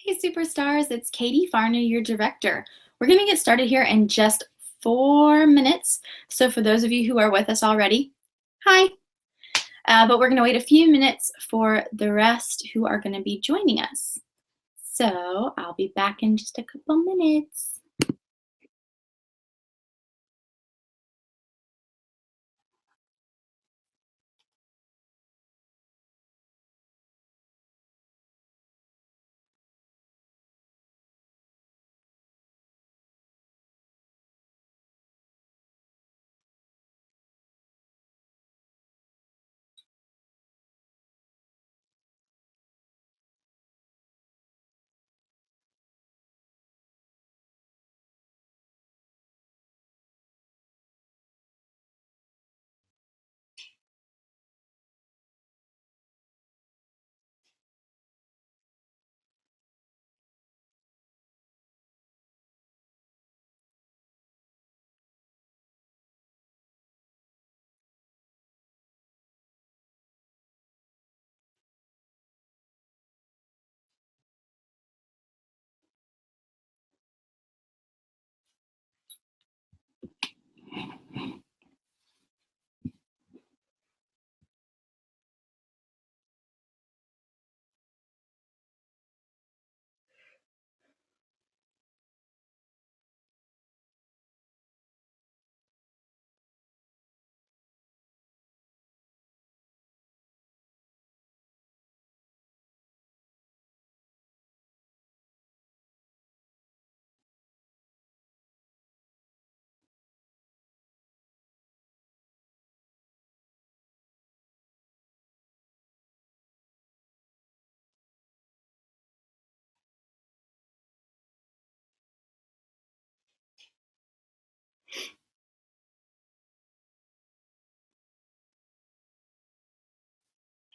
Hey superstars, it's Katie Farner, your director. We're going to get started here in just 4 minutes. So for those of you who are with us already, hi. But we're going to wait a few minutes for the rest who are going to be joining us. So I'll be back in just a couple minutes.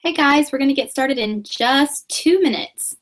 Hey guys, we're going to get started in just 2 minutes.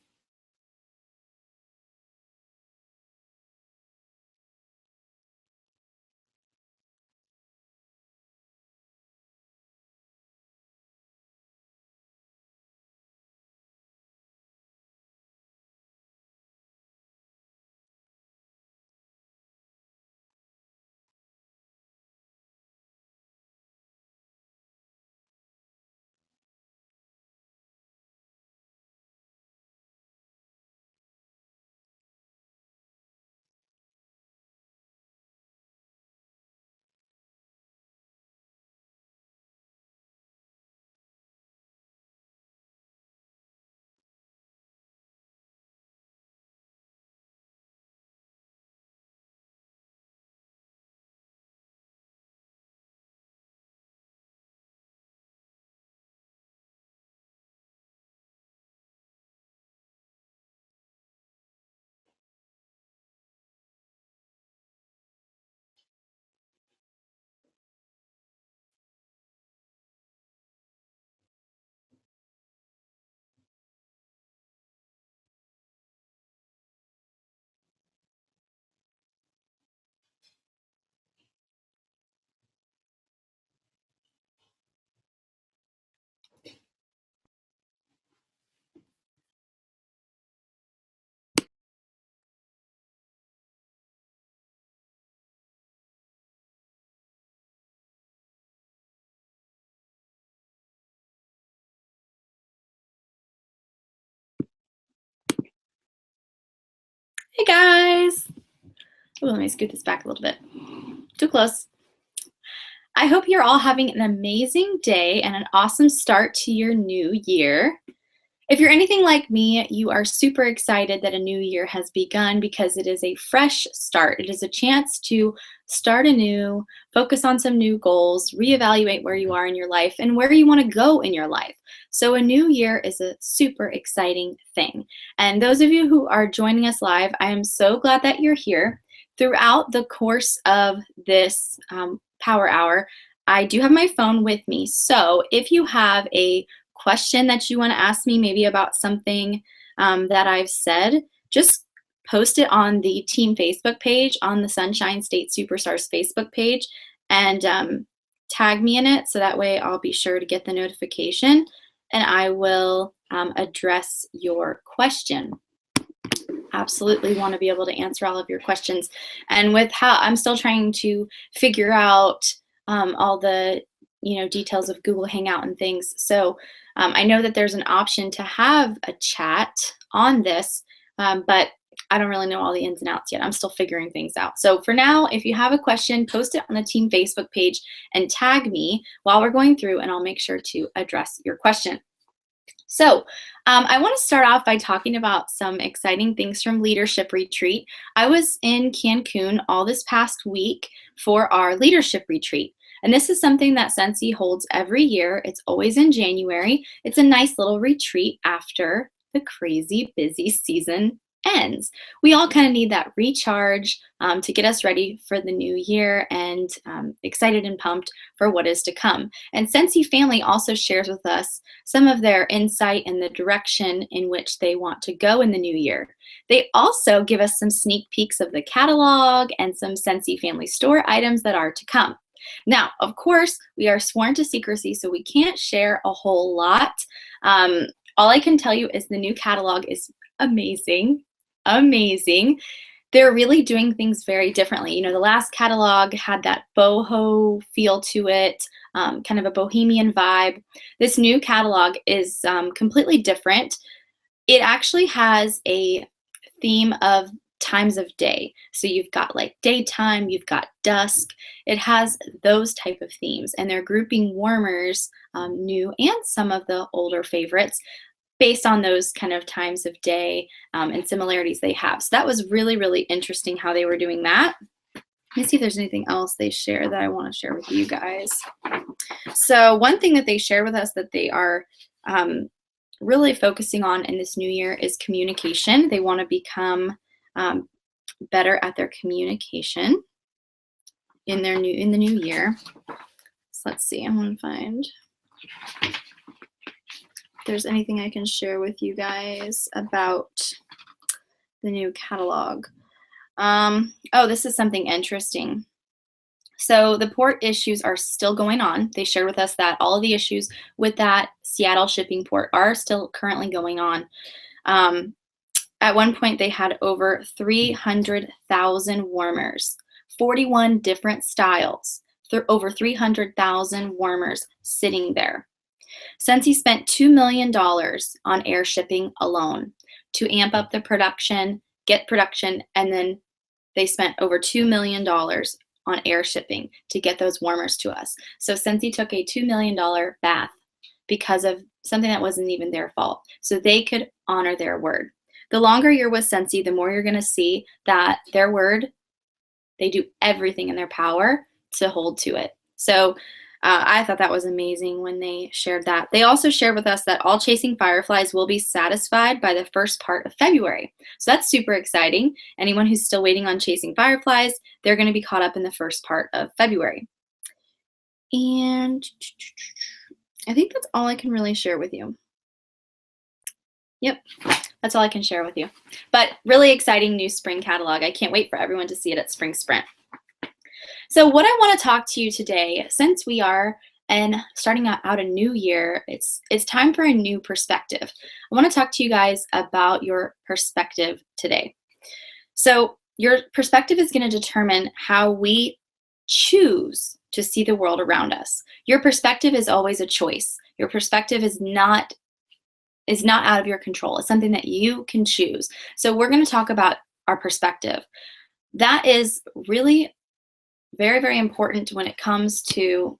Hey guys. Oh, let me scoot this back a little bit. Too close. I hope you're all having an amazing day and an awesome start to your new year. If you're anything like me, you are super excited that a new year has begun because it is a fresh start. It is a chance to start anew, focus on some new goals, reevaluate where you are in your life and where you want to go in your life. So, a new year is a super exciting thing. And those of you who are joining us live, I am so glad that you're here. Throughout the course of this Power Hour, I do have my phone with me. So, if you have a question that you want to ask me, maybe about something that I've said, just post it on the team Facebook page, on the Sunshine State Superstars Facebook page, and tag me in it so that way I'll be sure to get the notification and I will address your question. absolutely want to be able to answer all of your questions. And with how I'm still trying to figure out all the details of Google Hangout and things. So I know that there's an option to have a chat on this, but I don't really know all the ins and outs yet. I'm still figuring things out. So for now, if you have a question, post it on the team Facebook page and tag me while we're going through, and I'll make sure to address your question. So I want to start off by talking about some exciting things from Leadership Retreat. I was in Cancun all this past week for our Leadership Retreat. And this is something that Scentsy holds every year. It's always in January. It's a nice little retreat after the crazy busy season ends. We all kind of need that recharge to get us ready for the new year and excited and pumped for what is to come. And Scentsy Family also shares with us some of their insight and the direction in which they want to go in the new year. They also give us some sneak peeks of the catalog and some Scentsy Family store items that are to come. Now, of course, we are sworn to secrecy, so we can't share a whole lot. All I can tell you is the new catalog is amazing. Amazing. They're really doing things very differently. You know, the last catalog had that boho feel to it, kind of a bohemian vibe. This new catalog is completely different. It actually has a theme of times of day. So you've got like daytime, you've got dusk. It has those type of themes, and they're grouping warmers, new and some of the older favorites, based on those kind of times of day and similarities they have. So that was really, really interesting how they were doing that. Let me see if there's anything else they share that I want to share with you guys. So one thing that they shared with us that they are really focusing on in this new year is communication. They want to become better at their communication in the new year. So let's see, I'm going to find if there's anything I can share with you guys about the new catalog. Oh, this is something interesting. So the port issues are still going on. They shared with us that all of the issues with that Seattle shipping port are still currently going on. At one point, they had over 300,000 warmers, 41 different styles, over 300,000 warmers sitting there. Scentsy spent $2 million on air shipping alone to amp up the production, get production, and then they spent over $2 million on air shipping to get those warmers to us. So Scentsy took a $2 million bath because of something that wasn't even their fault, so they could honor their word. The longer you're with Scentsy, the more you're going to see that their word, they do everything in their power to hold to it. So I thought that was amazing when they shared that. They also shared with us that all Chasing Fireflies will be satisfied by the first part of February. So that's super exciting. Anyone who's still waiting on Chasing Fireflies, they're going to be caught up in the first part of February. And I think that's all I can really share with you. Yep, that's all I can share with you. But really exciting new spring catalog. I can't wait for everyone to see it at Spring Sprint. So what I want to talk to you today, since we are starting out a new year, it's time for a new perspective. I want to talk to you guys about your perspective today. So your perspective is going to determine how we choose to see the world around us. Your perspective is always a choice. Your perspective is not out of your control. It's something that you can choose. So we're going to talk about our perspective. That is really very, very important when it comes to,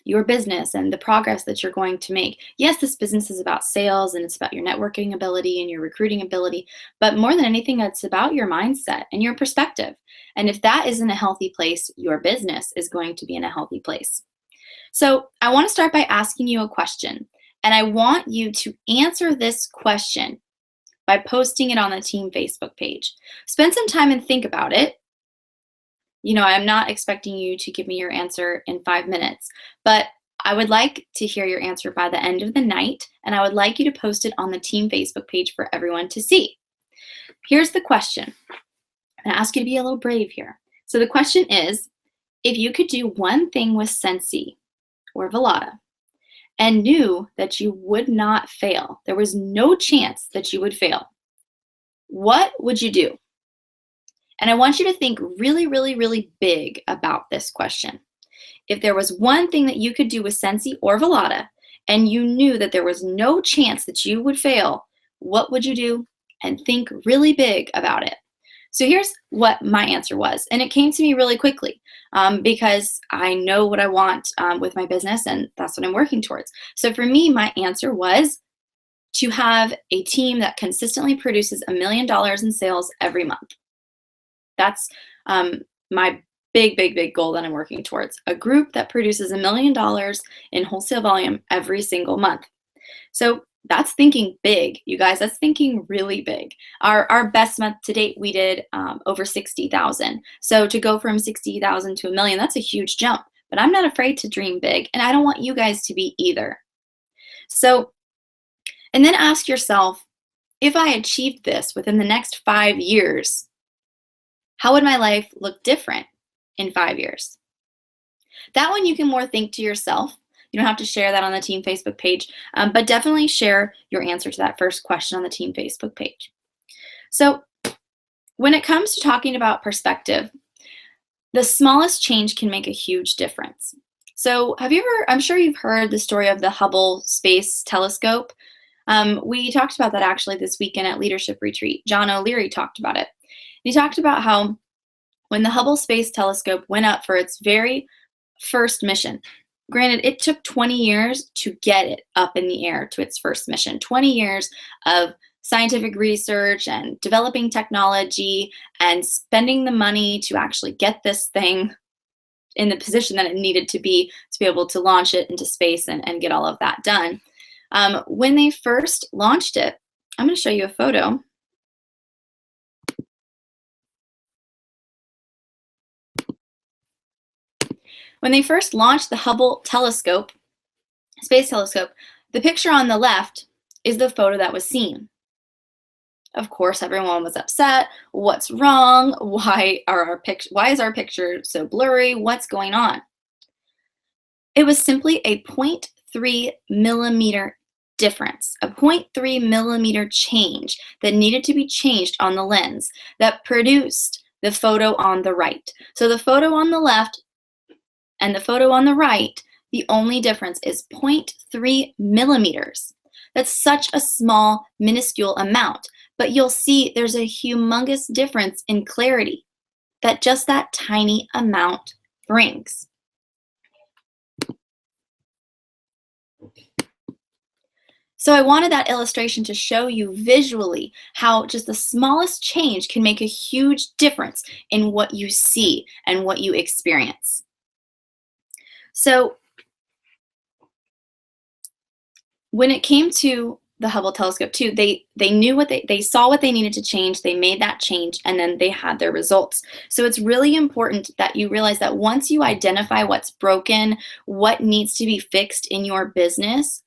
your business and the progress that you're going to make. Yes, this business is about sales and it's about your networking ability and your recruiting ability, but more than anything, it's about your mindset and your perspective. And if that is in a healthy place, your business is going to be in a healthy place. So I want to start by asking you a question, and I want you to answer this question by posting it on the team Facebook page. Spend some time and think about it. You know, I'm not expecting you to give me your answer in 5 minutes, but I would like to hear your answer by the end of the night, and I would like you to post it on the team Facebook page for everyone to see. Here's the question. I'm gonna ask you to be a little brave here. So the question is, if you could do one thing with Scentsy or Velada, and knew that you would not fail, there was no chance that you would fail, what would you do? And I want you to think really, really, really big about this question. If there was one thing that you could do with Scentsy or Volata, and you knew that there was no chance that you would fail, what would you do? And think really big about it. So here's what my answer was. And it came to me really quickly because I know what I want with my business, and that's what I'm working towards. So for me, my answer was to have a team that consistently produces $1 million in sales every month. That's my big, big, big goal that I'm working towards. A group that produces $1 million in wholesale volume every single month. So that's thinking big, you guys. That's thinking really big. Our best month to date, we did over 60,000. So to go from 60,000 to $1 million, that's a huge jump. But I'm not afraid to dream big, and I don't want you guys to be either. So, and then ask yourself, if I achieved this within the next 5 years, how would my life look different in 5 years? That one you can more think to yourself. You don't have to share that on the team Facebook page, but definitely share your answer to that first question on the team Facebook page. So when it comes to talking about perspective, the smallest change can make a huge difference. So I'm sure you've heard the story of the Hubble Space Telescope. We talked about that actually this weekend at Leadership Retreat. John O'Leary talked about it. He talked about how when the Hubble Space Telescope went up for its very first mission, granted, it took 20 years to get it up in the air to its first mission, 20 years of scientific research and developing technology and spending the money to actually get this thing in the position that it needed to be able to launch it into space and get all of that done. When they first launched it, I'm going to show you a photo. When they first launched the Hubble telescope, space telescope, the picture on the left is the photo that was seen. Of course, everyone was upset. What's wrong? Why is our picture so blurry? What's going on? It was simply a 0.3 millimeter difference, a 0.3 millimeter change that needed to be changed on the lens that produced the photo on the right. So the photo on the left and the photo on the right, the only difference is 0.3 millimeters. That's such a small, minuscule amount, but you'll see there's a humongous difference in clarity that just that tiny amount brings. So I wanted that illustration to show you visually how just the smallest change can make a huge difference in what you see and what you experience. So when it came to the Hubble telescope too, they knew what they saw what they needed to change, they made that change, and then they had their results. So it's really important that you realize that once you identify what's broken, what needs to be fixed in your business,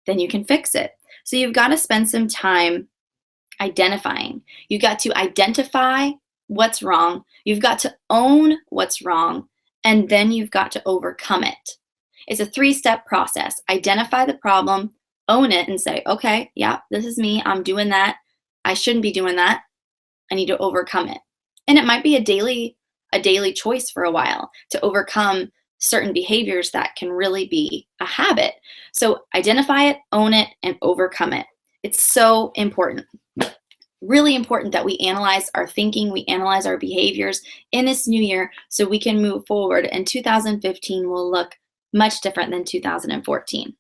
then you can fix it. So you've got to spend some time identifying. You've got to identify what's wrong, you've got to own what's wrong, and then you've got to overcome it. It's a 3-step process. Identify the problem, own it, and say, okay, yeah, this is me. I'm doing that. I shouldn't be doing that. I need to overcome it. And it might be a daily choice for a while to overcome certain behaviors that can really be a habit. So identify it, own it, and overcome it. It's so important. Really important that we analyze our thinking, we analyze our behaviors in this new year so we can move forward, and 2015 will look much different than 2014.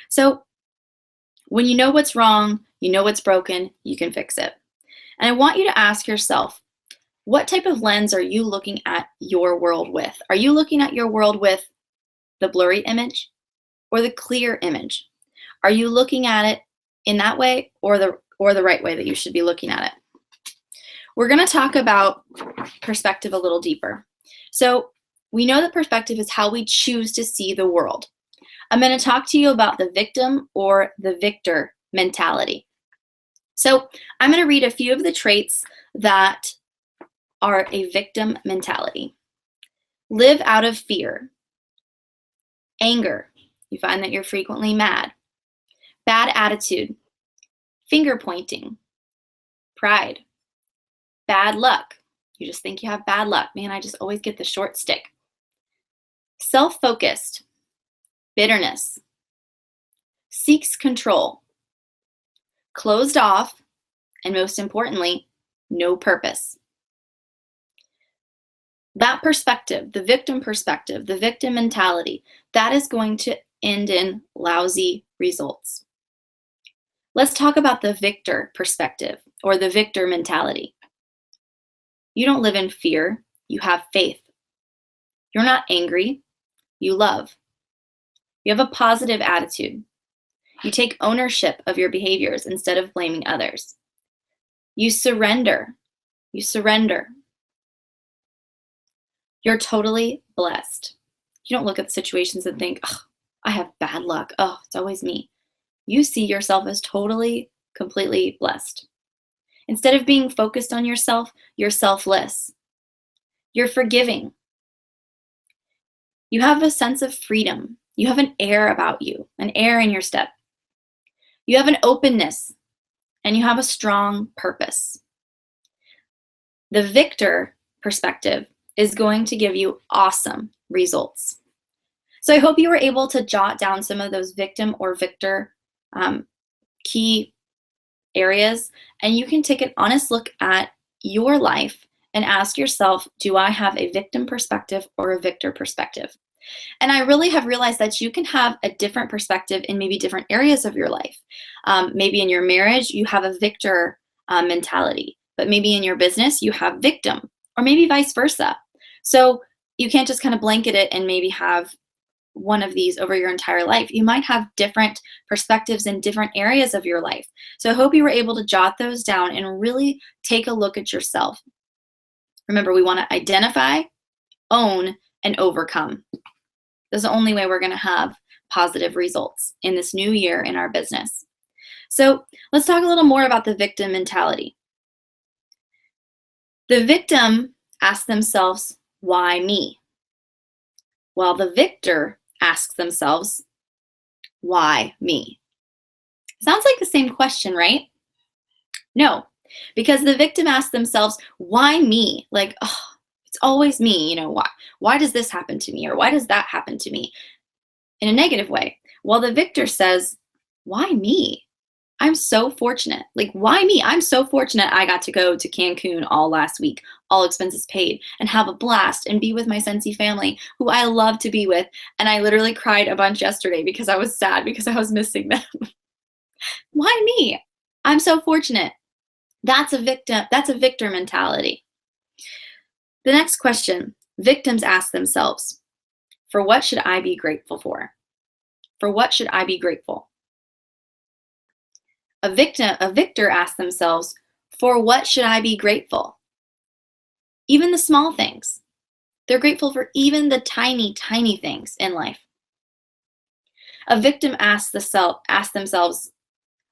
So when you know what's wrong, you know what's broken, you can fix it. And I want you to ask yourself, what type of lens are you looking at your world with? Are you looking at your world with the blurry image or the clear image? Are you looking at it in that way or the right way that you should be looking at it? We're going to talk about perspective a little deeper. So we know that perspective is how we choose to see the world. I'm going to talk to you about the victim or the victor mentality. So I'm going to read a few of the traits that are a victim mentality. Live out of fear, anger, You find that you're frequently mad. Bad attitude, finger pointing, pride, bad luck. You just think you have bad luck. Man, I just always get the short stick. Self-focused, bitterness, seeks control, closed off, and most importantly, no purpose. That perspective, the victim perspective, the victim mentality, that is going to end in lousy results. Let's talk about the victor perspective or the victor mentality. You don't live in fear, you have faith. You're not angry, you love. You have a positive attitude. You take ownership of your behaviors instead of blaming others. You surrender. You surrender. You're totally blessed. You don't look at situations and think, oh, I have bad luck. Oh, it's always me. You see yourself as totally, completely blessed. Instead of being focused on yourself, you're selfless. You're forgiving. You have a sense of freedom. You have an air about you, an air in your step. You have an openness, and you have a strong purpose. The victor perspective is going to give you awesome results. So I hope you were able to jot down some of those victim or victor key areas, and you can take an honest look at your life and ask yourself, do I have a victim perspective or a victor perspective? And I really have realized that you can have a different perspective in maybe different areas of your life. Maybe in your marriage, you have a victor mentality, but maybe in your business, you have victim, or maybe vice versa. So you can't just kind of blanket it and maybe have one of these over your entire life. You might have different perspectives in different areas of your life. So I hope you were able to jot those down and really take a look at yourself. Remember, we want to identify, own, and overcome. That's the only way we're going to have positive results in this new year in our business. So let's talk a little more about the victim mentality. The victim asks themselves, why me? While the victor asks themselves, why me? Sounds like the same question, right? No, because the victim asks themselves, why me? Like, oh, it's always me, why does this happen to me? Or why does that happen to me? In a negative way. While the victor says, why me? I'm so fortunate. Like, why me? I'm so fortunate I got to go to Cancun all last week, all expenses paid, and have a blast and be with my Scentsy family, who I love to be with. And I literally cried a bunch yesterday because I was sad because I was missing them. Why me? I'm so fortunate. That's a victor mentality. The next question, victims ask themselves, for what should I be grateful for? For what should I be grateful? A victor asks themselves, for what should I be grateful? Even the small things. They're grateful for even the tiny, tiny things in life. A victim asks themselves,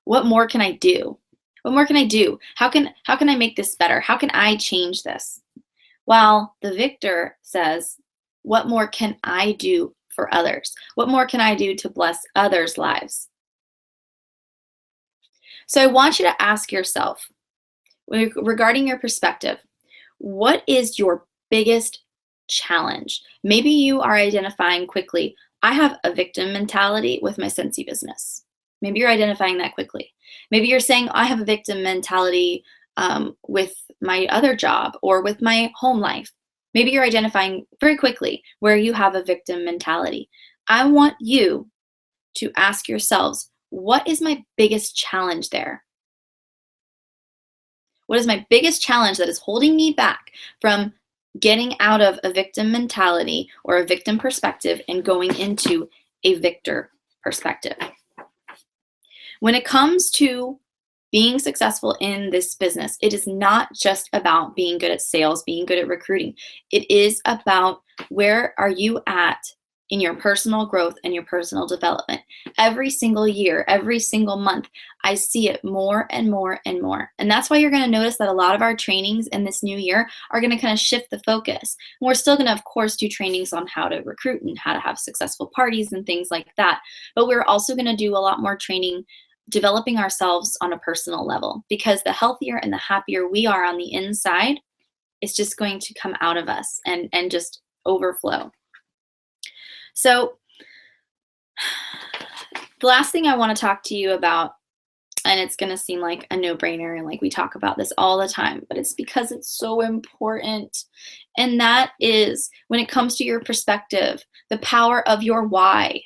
what more can I do? What more can I do? How can I make this better? How can I change this? While the victor says, what more can I do for others? What more can I do to bless others' lives? So I want you to ask yourself, regarding your perspective, what is your biggest challenge? Maybe you are identifying quickly, I have a victim mentality with my Scentsy business. Maybe you're identifying that quickly. Maybe you're saying, I have a victim mentality with my other job or with my home life. Maybe you're identifying very quickly where you have a victim mentality. I want you to ask yourselves, what is my biggest challenge there? What is my biggest challenge that is holding me back from getting out of a victim mentality or a victim perspective and going into a victor perspective? When it comes to being successful in this business, it is not just about being good at sales, being good at recruiting. It is about, where are you at in your personal growth and your personal development. Every single year, every single month, I see it more and more and more. And that's why you're going to notice that a lot of our trainings in this new year are going to kind of shift the focus. And we're still going to, of course, do trainings on how to recruit and how to have successful parties and things like that. But we're also going to do a lot more training developing ourselves on a personal level, because the healthier and the happier we are on the inside, it's just going to come out of us and just overflow. So the last thing I want to talk to you about, and it's going to seem like a no-brainer, and like we talk about this all the time, but it's because it's so important. And that is, when it comes to your perspective, the power of your why.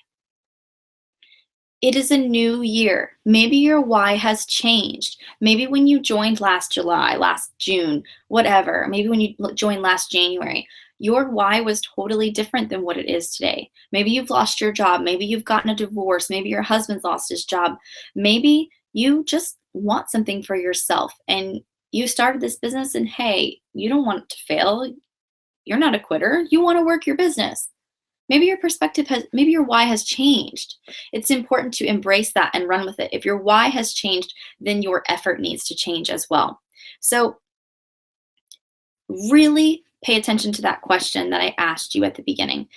It is a new year. Maybe your why has changed. Maybe when you joined last July, last June, whatever, maybe when you joined last January, your why was totally different than what it is today. Maybe you've lost your job. Maybe you've gotten a divorce. Maybe your husband's lost his job. Maybe you just want something for yourself and you started this business, and hey, you don't want it to fail. You're not a quitter. You want to work your business. Maybe your perspective maybe your why has changed. It's important to embrace that and run with it. If your why has changed, then your effort needs to change as well. So really pay attention to that question that I asked you at the beginning.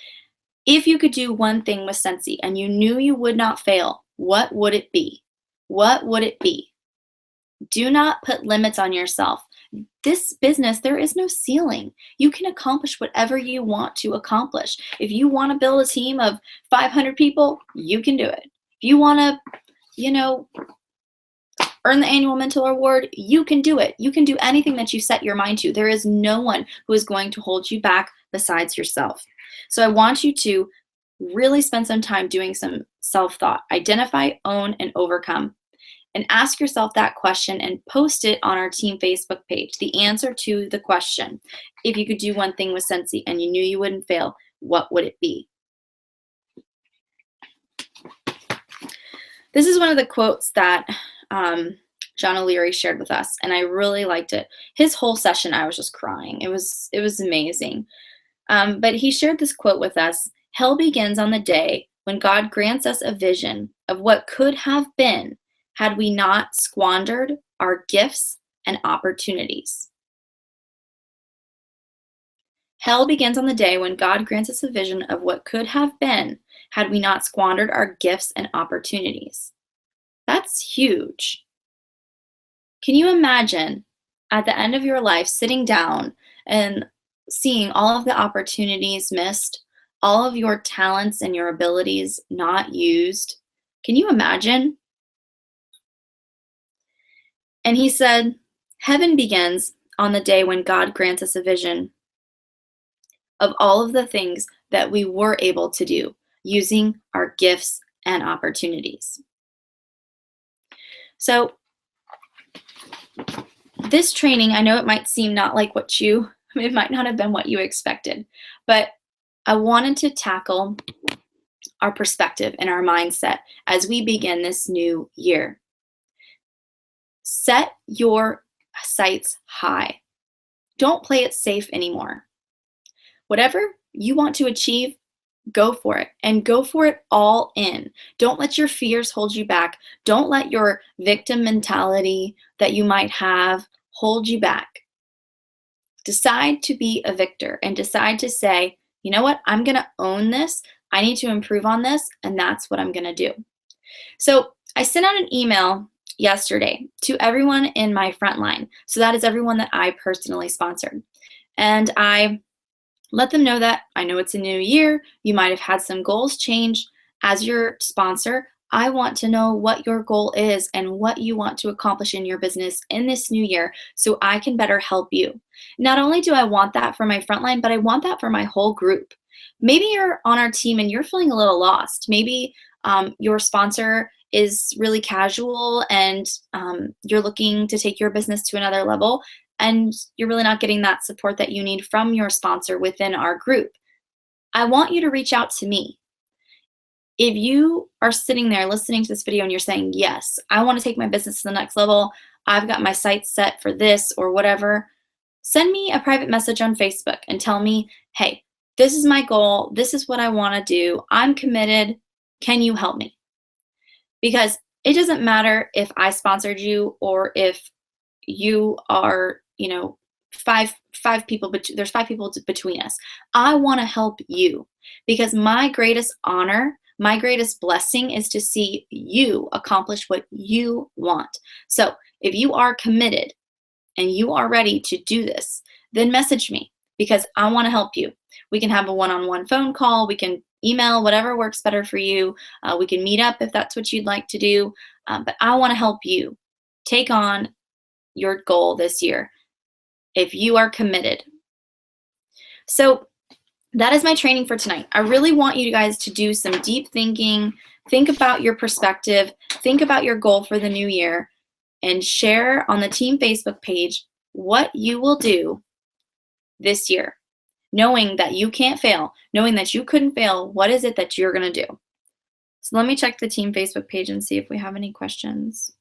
If you could do one thing with Scentsy and you knew you would not fail, what would it be? What would it be? Do not put limits on yourself. This business, there is no ceiling. You can accomplish whatever you want to accomplish. If you want to build a team of 500 people, you can do it. If you want to, earn the annual mentor award, you can do it. You can do anything that you set your mind to. There is no one who is going to hold you back besides yourself. So I want you to really spend some time doing some self-thought. Identify, own, and overcome. And ask yourself that question and post it on our team Facebook page. The answer to the question, if you could do one thing with Scentsy and you knew you wouldn't fail, what would it be? This is one of the quotes that John O'Leary shared with us, and I really liked it. His whole session, I was just crying. It was amazing. But he shared this quote with us. Hell begins on the day when God grants us a vision of what could have been had we not squandered our gifts and opportunities. Hell begins on the day when God grants us a vision of what could have been had we not squandered our gifts and opportunities. That's huge. Can you imagine at the end of your life sitting down and seeing all of the opportunities missed, all of your talents and your abilities not used? Can you imagine? And he said, heaven begins on the day when God grants us a vision of all of the things that we were able to do using our gifts and opportunities. So this training, I know it might seem not like it might not have been what you expected, but I wanted to tackle our perspective and our mindset as we begin this new year. Set your sights high. Don't play it safe anymore. Whatever you want to achieve, go for it, and go for it all in. Don't let your fears hold you back. Don't let your victim mentality that you might have hold you back. Decide to be a victor and decide to say, you know what, I'm going to own this. I need to improve on this, and that's what I'm going to do. So I sent out an email yesterday to everyone in my front line. So that is everyone that I personally sponsored. And I let them know that I know it's a new year. You might have had some goals change. As your sponsor, I want to know what your goal is and what you want to accomplish in your business in this new year so I can better help you. Not only do I want that for my frontline, but I want that for my whole group. Maybe you're on our team and you're feeling a little lost. Maybe your sponsor is really casual and you're looking to take your business to another level and you're really not getting that support that you need from your sponsor within our group. I want you to reach out to me. If you are sitting there listening to this video and you're saying, yes, I want to take my business to the next level, I've got my sights set for this or whatever, send me a private message on Facebook and tell me, hey, This is my goal. This is what I want to do. I'm committed. Can you help me? Because it doesn't matter if I sponsored you or if you are, five people, but there's five people between us. I want to help you because my greatest honor, my greatest blessing is to see you accomplish what you want. So if you are committed and you are ready to do this, then message me because I want to help you. We can have a one-on-one phone call. We can email, whatever works better for you. We can meet up if that's what you'd like to do. But I want to help you take on your goal this year if you are committed. So that is my training for tonight. I really want you guys to do some deep thinking, think about your perspective, think about your goal for the new year, and share on the team Facebook page what you will do this year. Knowing that you can't fail, knowing that you couldn't fail, what is it that you're going to do? So let me check the team Facebook page and see if we have any questions.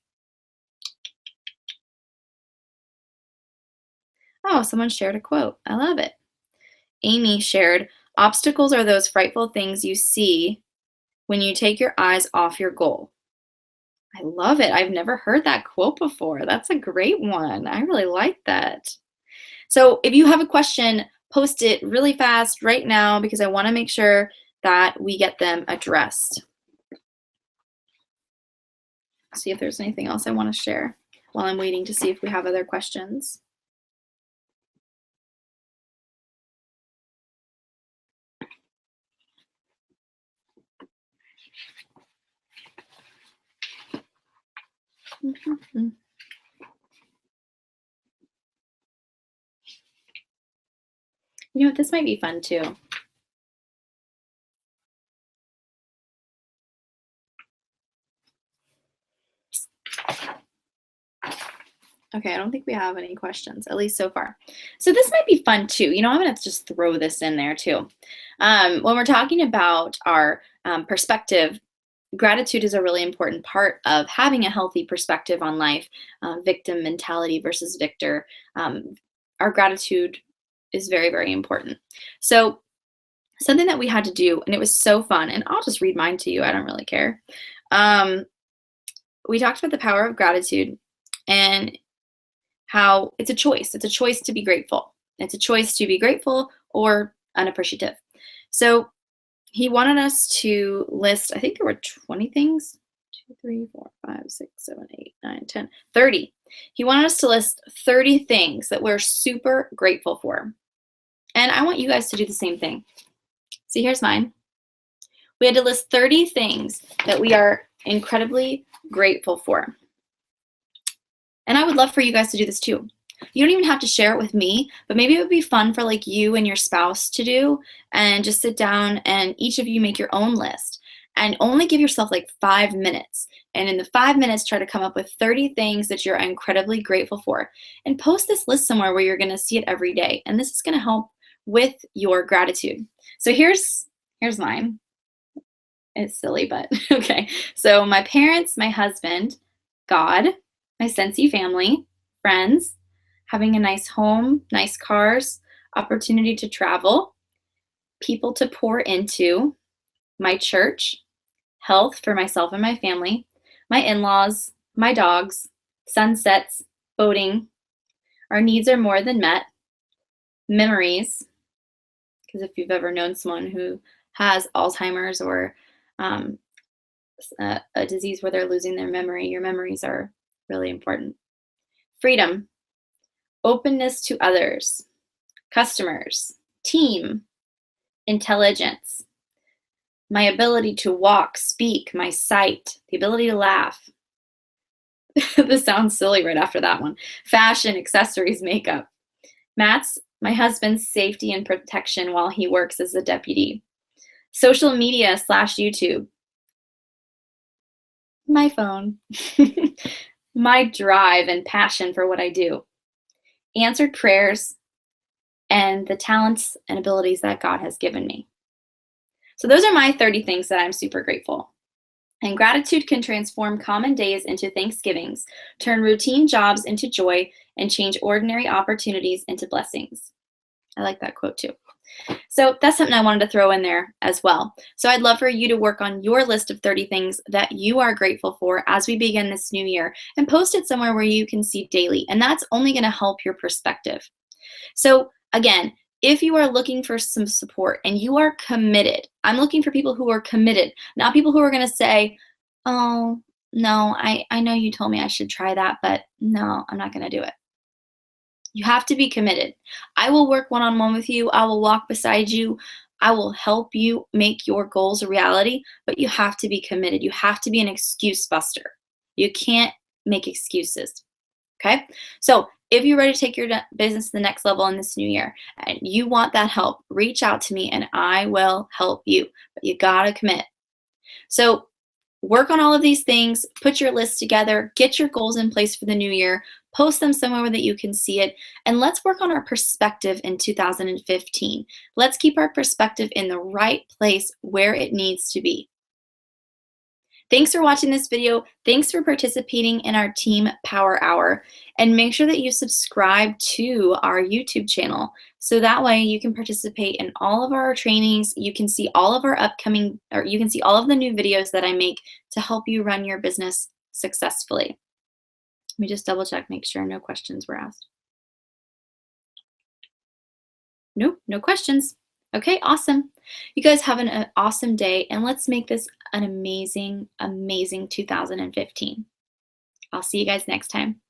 Oh, someone shared a quote. I love it. Amy shared, obstacles are those frightful things you see when you take your eyes off your goal. I love it. I've never heard that quote before. That's a great one. I really like that. So if you have a question, post it really fast right now because I want to make sure that we get them addressed. See if there's anything else I want to share while I'm waiting to see if we have other questions. You know what, this might be fun too. Okay, I don't think we have any questions, at least so far. So this might be fun too. I'm gonna just throw this in there too. When we're talking about our perspective, gratitude is a really important part of having a healthy perspective on life, victim mentality versus victor. Our gratitude is very, very important. So something that we had to do, and it was so fun, and I'll just read mine to you. I don't really care. We talked about the power of gratitude and how it's a choice. It's a choice to be grateful. It's a choice to be grateful or unappreciative. So he wanted us to list, I think there were 20 things. 2, 3, 4, 5, 6, 7, 8, 9, 10, 30. He wanted us to list 30 things that we're super grateful for. And I want you guys to do the same thing. So here's mine. We had to list 30 things that we are incredibly grateful for. And I would love for you guys to do this too. You don't even have to share it with me, but maybe it would be fun for like you and your spouse to do and just sit down and each of you make your own list and only give yourself like 5 minutes. And in the 5 minutes, try to come up with 30 things that you're incredibly grateful for and post this list somewhere where you're going to see it every day. And this is going to help with your gratitude. So here's mine. It's silly, but okay. So my parents, my husband, God, my Scentsy family, friends, having a nice home, nice cars, opportunity to travel, people to pour into, my church, health for myself and my family, my in-laws, my dogs, sunsets, boating, our needs are more than met, memories, because if you've ever known someone who has Alzheimer's or a disease where they're losing their memory, your memories are really important. Freedom, openness to others, customers, team, intelligence, my ability to walk, speak, my sight, the ability to laugh. This sounds silly right after that one. Fashion, accessories, makeup. Matt's, my husband's safety and protection while he works as a deputy. Social media / YouTube. My phone. My drive and passion for what I do. Answered prayers and the talents and abilities that God has given me. So those are my 30 things that I'm super grateful. And gratitude can transform common days into Thanksgivings, turn routine jobs into joy, and change ordinary opportunities into blessings. I like that quote too. So that's something I wanted to throw in there as well. So I'd love for you to work on your list of 30 things that you are grateful for as we begin this new year and post it somewhere where you can see daily. And that's only going to help your perspective. So again, if you are looking for some support and you are committed, I'm looking for people who are committed, not people who are going to say, oh, no, I know you told me I should try that, but no, I'm not going to do it. You have to be committed. I will work one-on-one with you. I will walk beside you. I will help you make your goals a reality, but you have to be committed. You have to be an excuse buster. You can't make excuses. Okay? So, if you're ready to take your business to the next level in this new year and you want that help, reach out to me and I will help you. But you got to commit. So, work on all of these things, put your list together, get your goals in place for the new year, post them somewhere that you can see it, and let's work on our perspective in 2015. Let's keep our perspective in the right place where it needs to be. Thanks for watching this video. Thanks for participating in our Team Power Hour. And make sure that you subscribe to our YouTube channel so that way you can participate in all of our trainings. You can see all of our upcoming, or you can see all of the new videos that I make to help you run your business successfully. Let me just double check, make sure no questions were asked. Nope, no questions. Okay, awesome. You guys have an awesome day, and let's make this an amazing, amazing 2015. I'll see you guys next time.